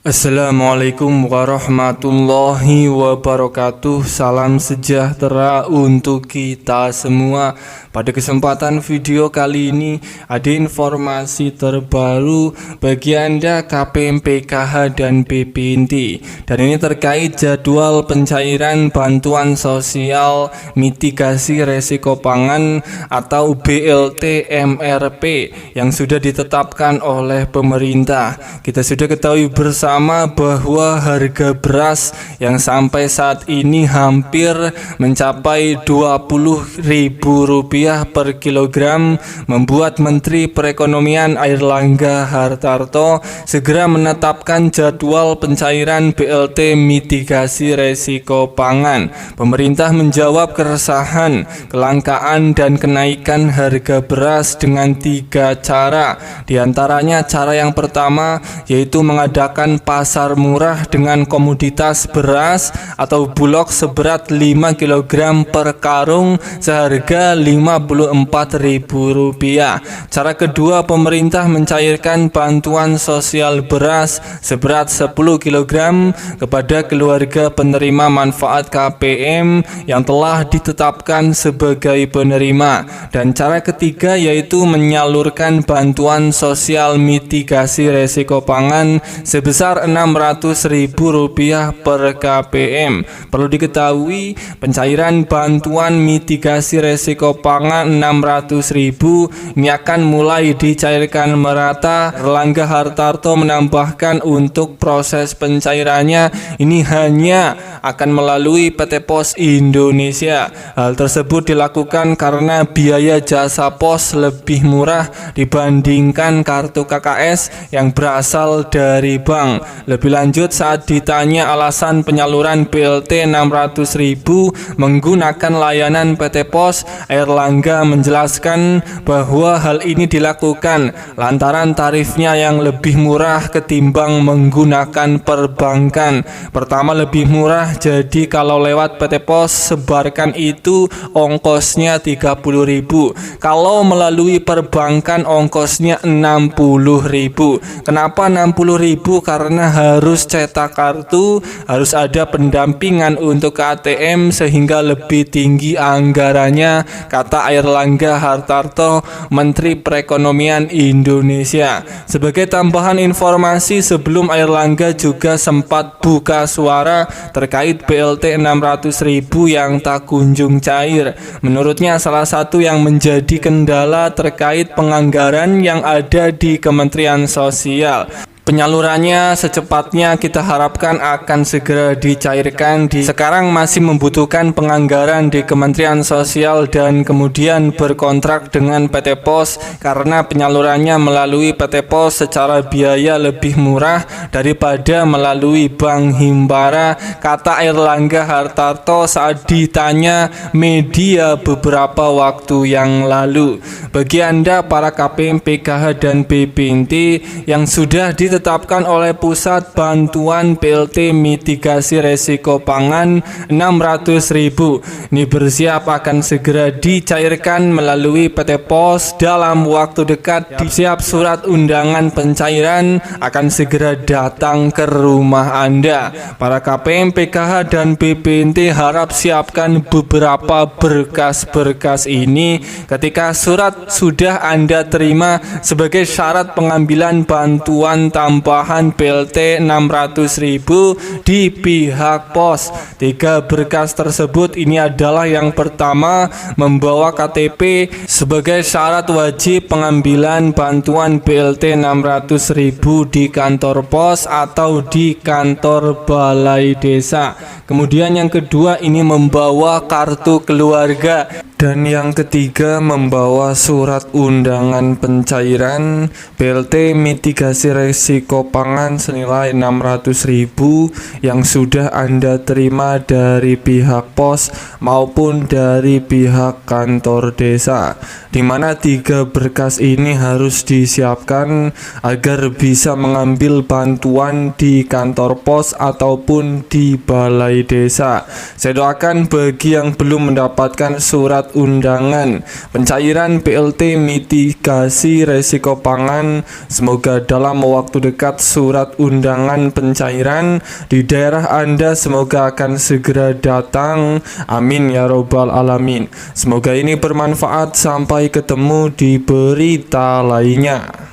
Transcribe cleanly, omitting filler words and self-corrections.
Assalamualaikum warahmatullahi wabarakatuh. Salam sejahtera untuk kita semua. Pada kesempatan video kali ini ada informasi terbaru bagi Anda KPM PKH dan BPNT. Dan ini terkait jadwal pencairan bantuan sosial mitigasi resiko pangan atau BLT MRP yang sudah ditetapkan oleh pemerintah. Kita sudah ketahui bersama bahwa harga beras yang sampai saat ini hampir mencapai Rp20.000 per kilogram membuat Menteri Perekonomian Airlangga Hartarto segera menetapkan jadwal pencairan BLT mitigasi resiko pangan. Pemerintah menjawab keresahan, kelangkaan dan kenaikan harga beras dengan 3 cara. Di antaranya cara yang pertama yaitu mengadakan pasar murah dengan komoditas beras atau bulog seberat 5 kg per karung seharga Rp54.000. Cara kedua, pemerintah mencairkan bantuan sosial beras seberat 10 kg kepada keluarga penerima manfaat KPM yang telah ditetapkan sebagai penerima. Dan cara ketiga yaitu menyalurkan bantuan sosial mitigasi resiko pangan sebesar Rp600.000 per KPM. Perlu diketahui, pencairan bantuan mitigasi resiko pangan Rp600.000 ini akan mulai dicairkan merata. Airlangga Hartarto menambahkan untuk proses pencairannya ini hanya akan melalui PT Pos Indonesia. Hal tersebut dilakukan karena biaya jasa pos lebih murah dibandingkan kartu KKS yang berasal dari bank. Lebih lanjut, saat ditanya alasan penyaluran BLT Rp600.000 menggunakan layanan PT Pos, Airlangga menjelaskan bahwa hal ini dilakukan lantaran tarifnya yang lebih murah ketimbang menggunakan perbankan. Pertama, lebih murah, jadi kalau lewat PT Pos sebarkan itu ongkosnya Rp30.000. Kalau melalui perbankan ongkosnya Rp60.000. Kenapa Rp60.000? Karena harus cetak kartu, harus ada pendampingan untuk ATM sehingga lebih tinggi anggarannya, kata Airlangga Hartarto, Menteri Perekonomian Indonesia. Sebagai tambahan informasi, sebelum Airlangga juga sempat buka suara terkait BLT Rp600.000 yang tak kunjung cair. Menurutnya salah satu yang menjadi kendala terkait penganggaran yang ada di Kementerian Sosial. Penyalurannya secepatnya kita harapkan akan segera dicairkan. Sekarang masih membutuhkan penganggaran di Kementerian Sosial dan kemudian berkontrak dengan PT Pos karena penyalurannya melalui PT Pos secara biaya lebih murah daripada melalui Bank Himbara, kata Airlangga Hartarto saat ditanya media beberapa waktu yang lalu. Bagi Anda para KPM PKH dan BPNT yang sudah ditetapkan oleh pusat bantuan BLT mitigasi resiko pangan Rp600.000 ini bersiap akan segera dicairkan melalui PT Pos dalam waktu dekat. Siap surat undangan pencairan akan segera datang ke rumah Anda. Para KPM PKH dan BPNT harap siapkan beberapa berkas-berkas ini ketika surat sudah Anda terima sebagai syarat pengambilan bantuan tambahan BLT Rp600.000 di pihak pos. 3 berkas tersebut ini adalah yang pertama, membawa KTP sebagai syarat wajib pengambilan bantuan BLT Rp600.000 di kantor pos atau di kantor balai desa. Kemudian yang kedua ini membawa kartu keluarga. Dan yang ketiga membawa surat undangan pencairan BLT mitigasi resiko pangan senilai Rp600.000 yang sudah Anda terima dari pihak pos maupun dari pihak kantor desa, di mana 3 berkas ini harus disiapkan agar bisa mengambil bantuan di kantor pos ataupun di balai desa. Saya doakan bagi yang belum mendapatkan surat surat undangan pencairan BLT mitigasi resiko pangan. Semoga dalam waktu dekat surat undangan pencairan di daerah Anda semoga akan segera datang. Amin ya robbal alamin. Semoga ini bermanfaat. Sampai ketemu di berita lainnya.